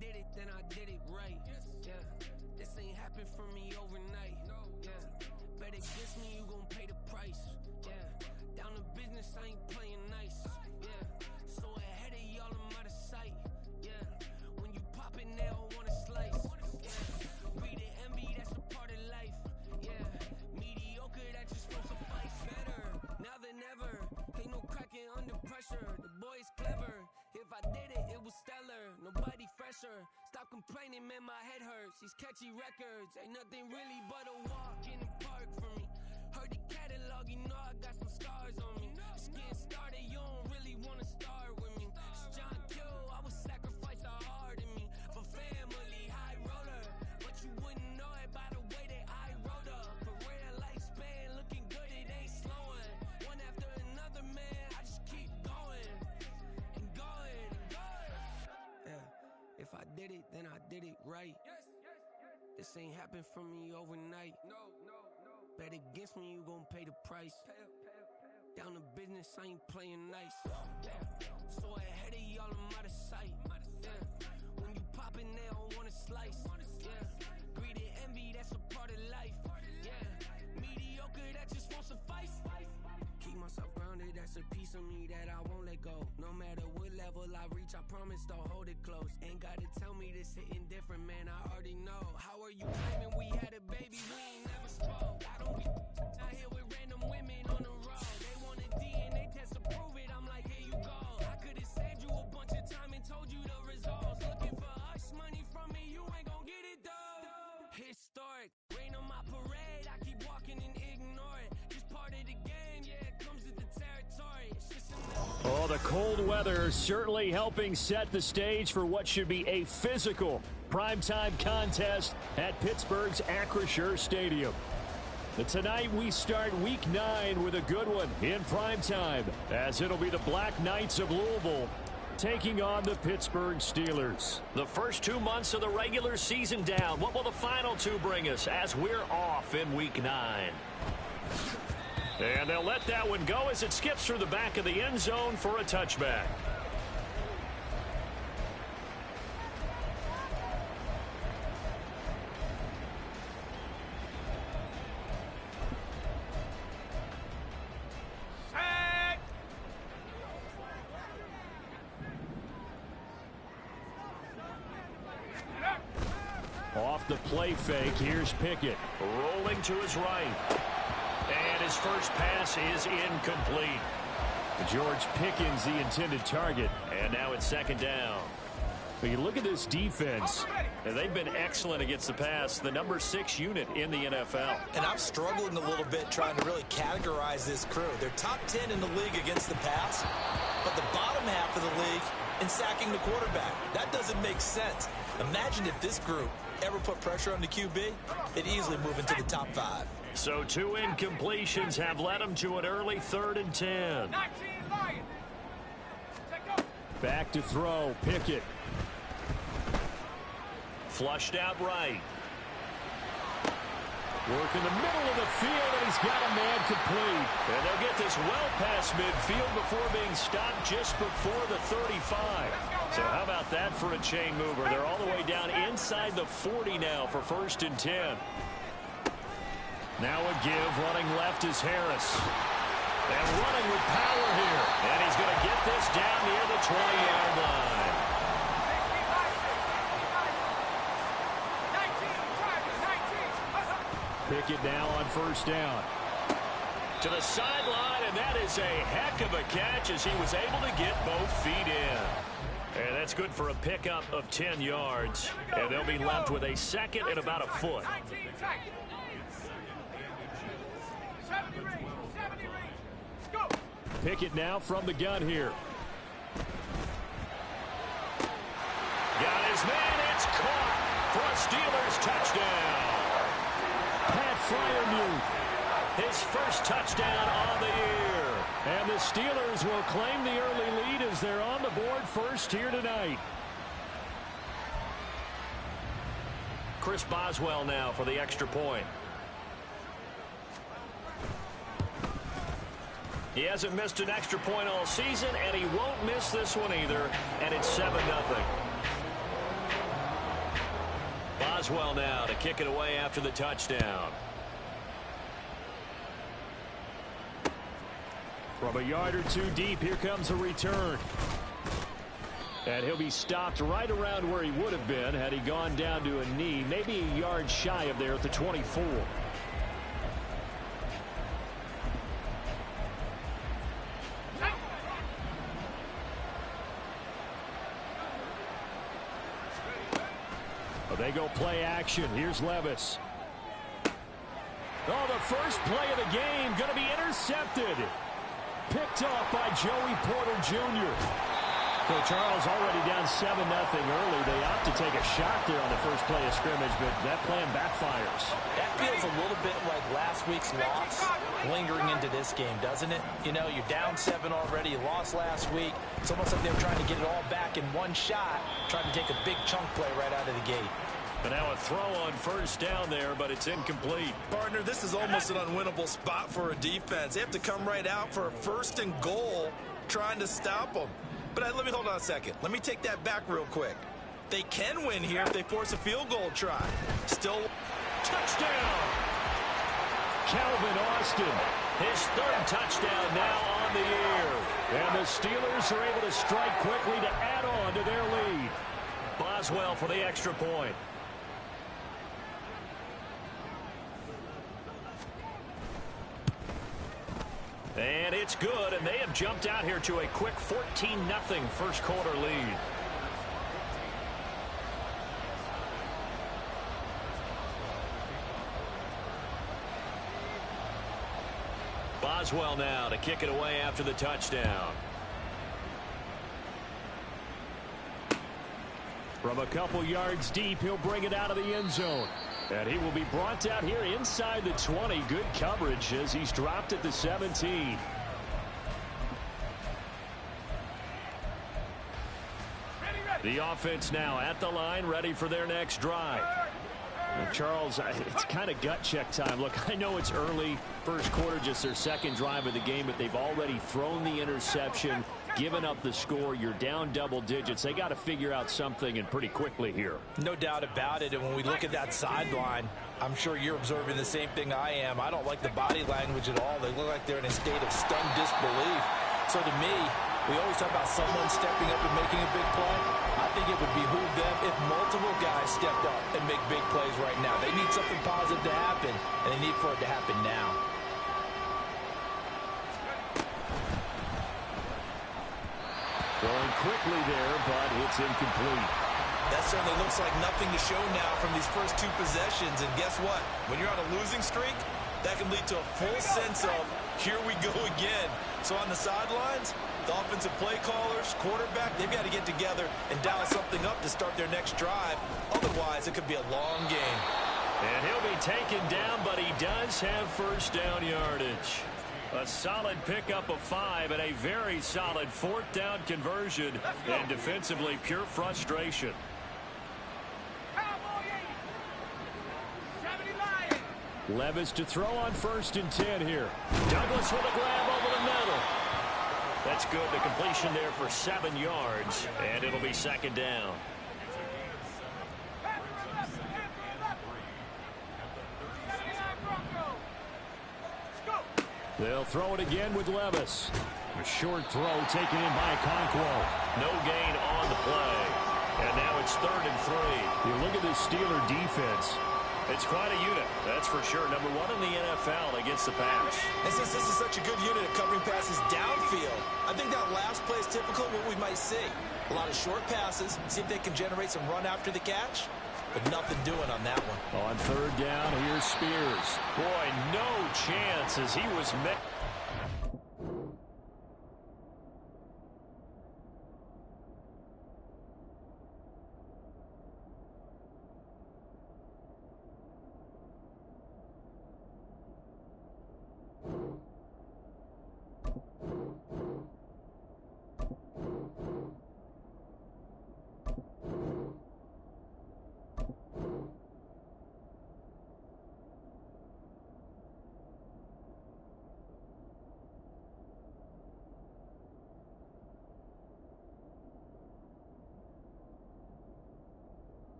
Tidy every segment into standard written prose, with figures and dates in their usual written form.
did it, then I did it right. Yeah, this ain't happened for me overnight. Yeah, bet against me, you gon' pay the price. Yeah, down to business, I ain't playing nice. Yeah, so ahead of y'all, I'm out of sight. Yeah, when you pop it, they don't wanna slice. Yeah, greed and envy, that's a part of life. Yeah, mediocre, that just won't suffice. Better now than ever, ain't no cracking under pressure. The boy's clever. If I did it, it was stellar. Nobody fresher. Stop complaining, man, my head hurts. These catchy records ain't nothing really but a walk in the park for me. Heard the catalog, you know I got some scars on me. Just getting started, you don't really wanna start with me. It's John Kill, I would sacrifice a heart in me for family, high roller. But you wouldn't know it by the way that I wrote up. Career lifespan looking good, it ain't slowing. One after another, man, I just keep going and going and going. Yeah, if I did it, then I did it right. This ain't happened for me overnight. Bet against me, you gon' pay the price. Down to business, I ain't playing nice. Yeah, so ahead of y'all, I'm out of sight. Yeah, when you poppin', they don't wanna slice. Yeah, greed and envy, that's a part of life. Yeah, mediocre, that just won't suffice. Keep myself grounded, that's a piece of me that I won't let go. No matter what level I reach, I promise to hold it close. Ain't gotta tell me this hitting different, man, I already know. How are you claiming we had a baby, we ain't never spoke? I don't be out here with random women on the road. They want a DNA test to prove it, I'm like, here you go. I could've saved you a bunch of time and told you the results. Looking for hush money from me, you ain't gon' get it though. Historic, rain on my parade, I keep walking and ignore it. Just part of the game, yeah, it comes with the territory. It's just Oh, the cold weather certainly helping set the stage for what should be a physical primetime contest at Pittsburgh's Acrisure Stadium. But tonight we start Week 9 with a good one in primetime, as it'll be the Black Knights of Louisville taking on the Pittsburgh Steelers. The first 2 months of the regular season down. What will the final two bring us as we're off in Week 9? And they'll let that one go as it skips through the back of the end zone for a touchback. Off the play fake, here's Pickett. Rolling to his right. And his first pass is incomplete. George Pickens, the intended target. And now it's second down. But you look at this defense. And they've been excellent against the pass. The number 6 unit in the NFL. And I'm struggling a little bit trying to really categorize this crew. They're top 10 in the league against the pass, but the bottom half of the league in sacking the quarterback. That doesn't make sense. Imagine if this group ever put pressure on the QB, it'd easily move into the top 5. So 2 incompletions have led them to an early 3rd and 10. Back to throw, Pickett. Flushed out right. Work in the middle of the field, and he's got a man complete. And they'll get this well past midfield before being stopped just before the 35. So how about that for a chain mover? They're all the way down inside the 40 now for 1st and 10. Now a give, running left is Harris. And running with power here. And he's going to get this down near the 20-yard line. Pickett now on 1st down. To the sideline, and that is a heck of a catch as he was able to get both feet in. And that's good for a pickup of 10 yards. And they'll be left with a second and about a foot. Pickett now from the gun here. Got his man, it's caught for a Steelers touchdown. Pat Freiermuth, his first touchdown on the year. And the Steelers will claim the early lead as they're on the board first here tonight. Chris Boswell now for the extra point. He hasn't missed an extra point all season, and he won't miss this one either, and it's 7-0. Boswell now to kick it away after the touchdown. From a yard or two deep, here comes a return. And he'll be stopped right around where he would have been had he gone down to a knee, maybe a yard shy of there at the 24. They go play action. Here's Levis. Oh, the first play of the game going to be intercepted. Picked off by Joey Porter Jr. So Charles already down 7-0 early. They opt to take a shot there on the first play of scrimmage, but that plan backfires. That feels a little bit like last week's loss lingering into this game, doesn't it? You know, you're down 7 already. You lost last week. It's almost like they're trying to get it all back in one shot, trying to take a big chunk play right out of the gate. But now a throw on first down there, but it's incomplete. Partner, this is almost an unwinnable spot for a defense. They have to come right out for a 1st and goal trying to stop them. But let me hold on a second. Let me take that back real quick. They can win here if they force a field goal try. Still touchdown. Calvin Austin. His 3rd touchdown now on the year. And the Steelers are able to strike quickly to add on to their lead. Boswell for the extra point. And it's good, and they have jumped out here to a quick 14-0 first quarter lead. Boswell now to kick it away after the touchdown. From a couple yards deep, he'll bring it out of the end zone. And he will be brought down here inside the 20. Good coverage as he's dropped at the 17. The offense now at the line, ready for their next drive. And Charles, it's kind of gut check time. Look, I know it's early, first quarter, just their 2nd drive of the game, but they've already thrown the interception, given up the score. You're down double digits. They got to figure out something, and pretty quickly here. No doubt about it. And when we look at that sideline, I'm sure you're observing the same thing I am. I don't like the body language at all. They look like they're in a state of stunned disbelief. So to me, we always talk about someone stepping up and making a big play. I think it would behoove them if multiple guys stepped up and make big plays right now. They need something positive to happen, and they need for it to happen now. Going quickly there, but it's incomplete. That certainly looks like nothing to show now from these first 2 possessions. And guess what? When you're on a losing streak, that can lead to a full sense of, here we go again. So on the sidelines, the offensive play callers, quarterback, they've got to get together and dial something up to start their next drive. Otherwise, it could be a long game. And he'll be taken down, but he does have first down yardage. A solid pickup of 5 and a very solid 4th down conversion. And defensively, pure frustration. Levis to throw on 1st and 10 here. Douglas with a grab over the middle. That's good. The completion there for 7 yards, and it'll be 2nd down. They'll throw it again with Levis. A short throw taken in by Okonkwo. No gain on the play. And now it's 3rd and 3. You look at this Steeler defense. It's quite a unit, that's for sure. Number 1 in the NFL against the pass. And since this is such a good unit at covering passes downfield, I think that last play is typical of what we might see. A lot of short passes, see if they can generate some run after the catch, but nothing doing on that one. On 3rd down, here's Spears. Boy, no chance as he was met.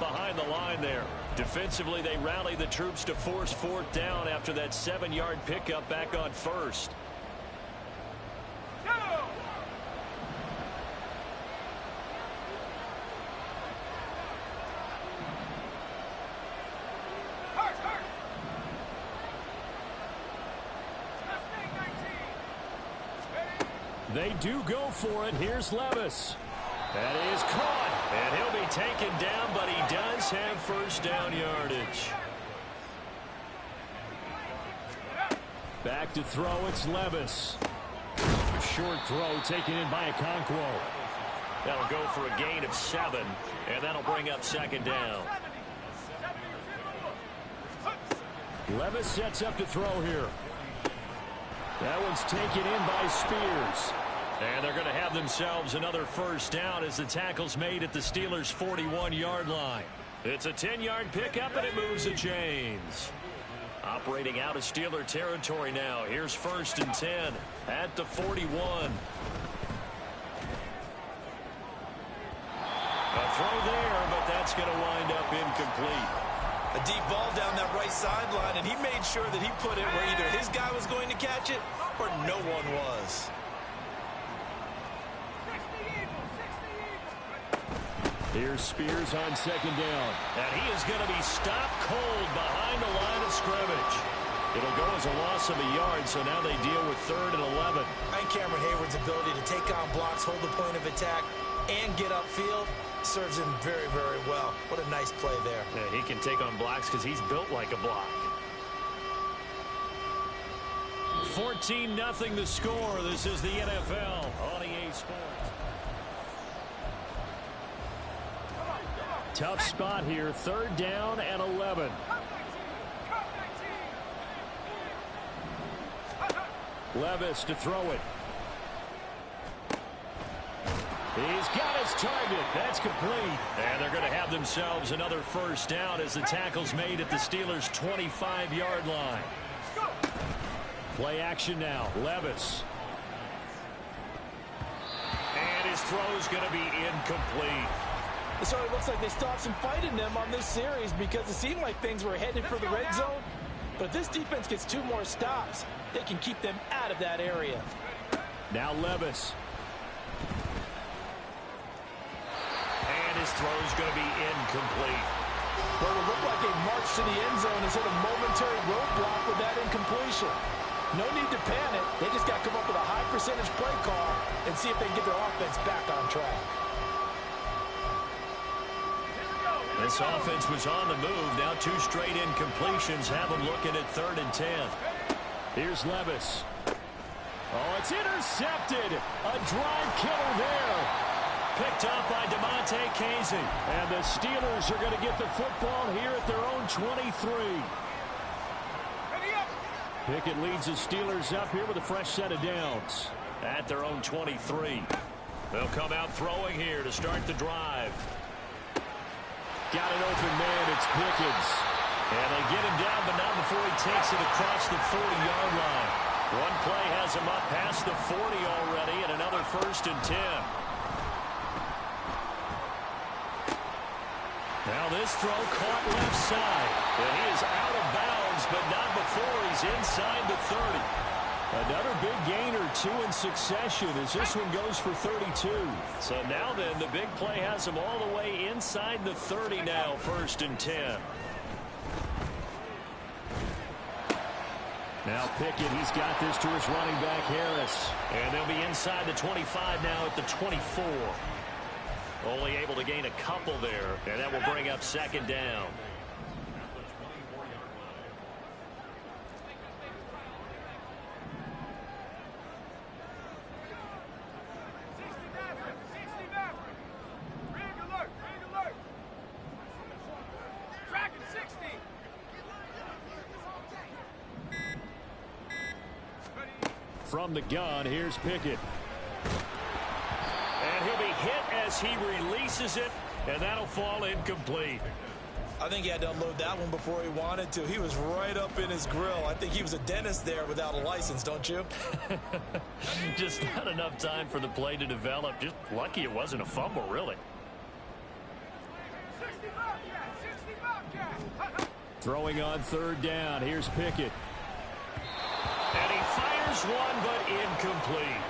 behind the line there. Defensively, they rally the troops to force fourth down after that 7-yard pickup back on first. They do go for it. Here's Levis. That is caught. And he'll be taken down, but he does have first down yardage. Back to throw. It's Levis. Short throw taken in by Okonkwo. That'll go for a gain of 7, and that'll bring up second down. Levis sets up to throw here. That one's taken in by Spears. And they're going to have themselves another first down as the tackle's made at the Steelers' 41-yard line. It's a 10-yard pickup, and it moves the chains. Operating out of Steeler territory now. Here's first and 10 at the 41. A throw there, but that's going to wind up incomplete. A deep ball down that right sideline, and he made sure that he put it where either his guy was going to catch it or no one was. Here's Spears on second down. And he is going to be stopped cold behind the line of scrimmage. It'll go as a loss of a yard, so now they deal with 3rd and 11. And Cameron Hayward's ability to take on blocks, hold the point of attack, and get upfield serves him very, very well. What a nice play there. Yeah, he can take on blocks because he's built like a block. 14-0 the score. This is the NFL on EA Sports. Tough spot here. 3rd down and 11. Levis to throw it. He's got his target. That's complete. And they're going to have themselves another first down as the tackle's made at the Steelers' 25-yard line. Play action now. Levis. And his throw's going to be incomplete. It sort of looks like they stopped some fight in them on this series because it seemed like things were headed for the red zone. But if this defense gets 2 more stops, they can keep them out of that area. Now Levis. And his throw's going to be incomplete. Well, it would look like a march to the end zone has hit a momentary roadblock with that incompletion. No need to panic. They just got to come up with a high percentage play call and see if they can get their offense back on track. This offense was on the move. Now 2 straight incompletions have them looking at 3rd and 10. Here's Levis. Oh, it's intercepted. A drive killer there. Picked up by DeMonte Casey. And the Steelers are going to get the football here at their own 23. Pickett leads the Steelers up here with a fresh set of downs. At their own 23. They'll come out throwing here to start the drive. Got an open man. It's Pickens. And they get him down, but not before he takes it across the 40-yard line. One play has him up past the 40 already, and another first and 10. Now this throw caught left side. And he is out of bounds, but not before he's inside the 30. Another big gain or 2 in succession as this one goes for 32. So now then, the big play has him all the way inside the 30 now, 1st and 10. Now Pickett, he's got this to his running back, Harris. And they'll be inside the 25 now at the 24. Only able to gain a couple there, and that will bring up 2nd down. From the gun, here's Pickett. And he'll be hit as he releases it, and that'll fall incomplete. I think he had to unload that one before he wanted to. He was right up in his grill. I think he was a dentist there without a license, don't you? Just not enough time for the play to develop. Just lucky it wasn't a fumble, really. Throwing on third down. Here's Pickett. And he fires one, but incomplete.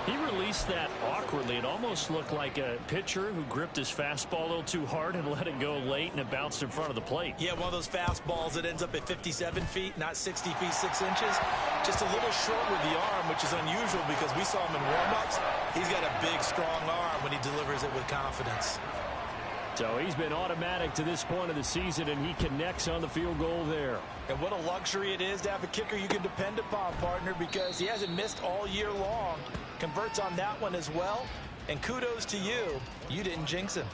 He released that awkwardly. It almost looked like a pitcher who gripped his fastball a little too hard and let it go late, and it bounced in front of the plate. Yeah, one of those fastballs that ends up at 57 feet, not 60 feet, 6 inches. Just a little short with the arm, which is unusual because we saw him in warm-ups. He's got a big, strong arm when he delivers it with confidence. So he's been automatic to this point of the season, and he connects on the field goal there. And what a luxury it is to have a kicker you can depend upon, partner, because he hasn't missed all year long. Converts on that one as well. And kudos to you. You didn't jinx him.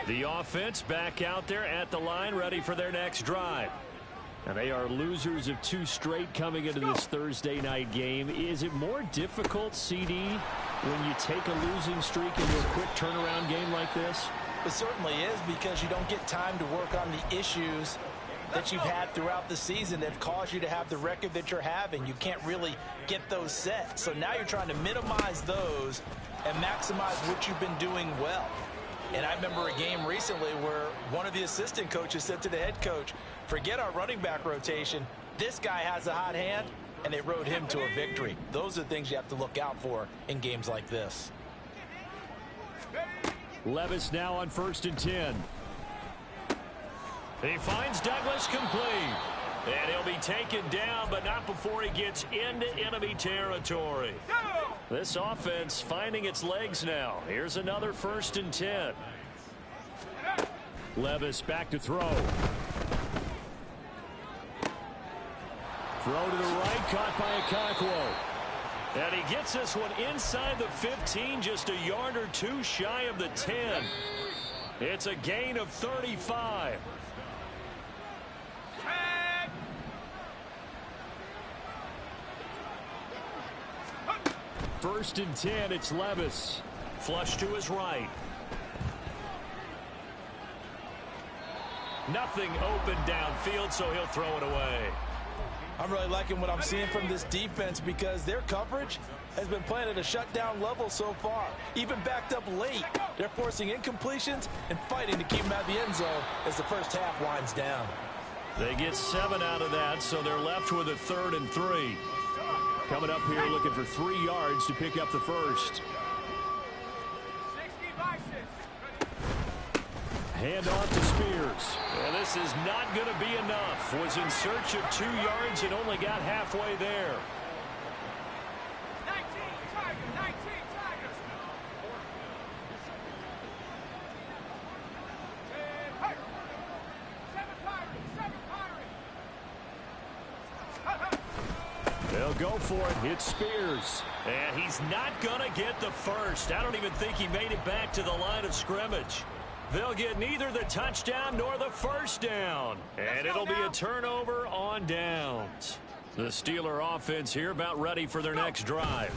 The offense back out there at the line, ready for their next drive. And they are losers of 2 straight coming into this Thursday night game. Is it more difficult, CD, when you take a losing streak into a quick turnaround game like this? It certainly is, because you don't get time to work on the issues that you've had throughout the season that have caused you to have the record that you're having. You can't really get those set. So now you're trying to minimize those and maximize what you've been doing well. And I remember a game recently where one of the assistant coaches said to the head coach, forget our running back rotation. This guy has a hot hand, and they rode him to a victory. Those are the things you have to look out for in games like this. Levis now on 1st and 10. He finds Douglas complete. And he'll be taken down, but not before he gets into enemy territory. This offense finding its legs now. Here's another 1st and 10. Levis back to throw. Throw to the right, caught by Okonkwo. And he gets this one inside the 15, just a yard or 2 shy of the 10. It's a gain of 35. First and 10, it's Levis. Flush to his right. Nothing open downfield, so he'll throw it away. I'm really liking what I'm seeing from this defense because their coverage has been playing at a shutdown level so far. Even backed up late, they're forcing incompletions and fighting to keep them out of the end zone as the first half winds down. They get 7 out of that, so they're left with a 3rd and 3. Coming up here looking for 3 yards to pick up the first. Hand off to Spears. And this is not going to be enough. Was in search of 2 yards and only got halfway there. They'll go for it. It's Spears. And he's not going to get the first. I don't even think he made it back to the line of scrimmage. They'll get neither the touchdown nor the first down. And it'll be a turnover on downs. The Steeler offense here about ready for their next drive.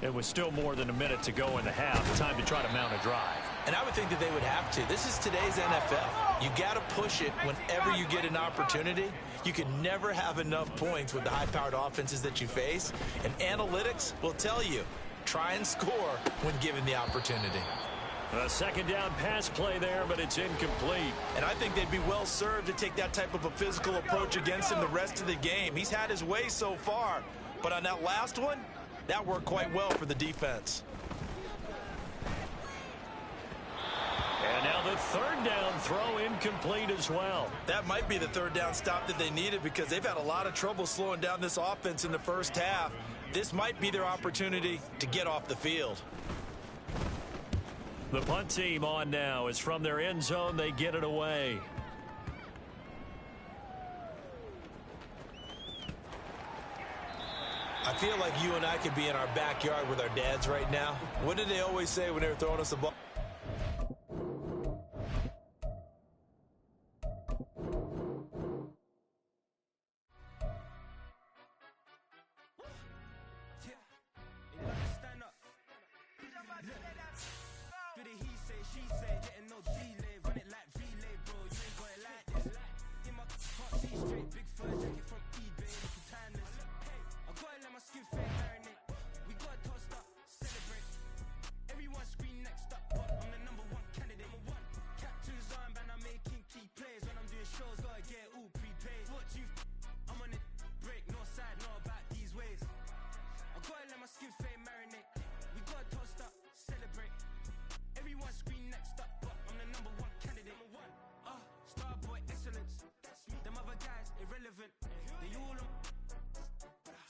It was still more than a minute to go in the half. Time to try to mount a drive. And I would think that they would have to. This is today's NFL. You got to push it whenever you get an opportunity. You can never have enough points with the high-powered offenses that you face. And analytics will tell you, try and score when given the opportunity. A 2nd down pass play there, but it's incomplete. And I think they'd be well served to take that type of a physical approach against him the rest of the game. He's had his way so far. But on that last one, that worked quite well for the defense. And now the 3rd down throw incomplete as well. That might be the 3rd down stop that they needed because they've had a lot of trouble slowing down this offense in the first half. This might be their opportunity to get off the field. The punt team on now is from their end zone. They get it away. I feel like you and I could be in our backyard with our dads right now. What did they always say when they were throwing us the ball?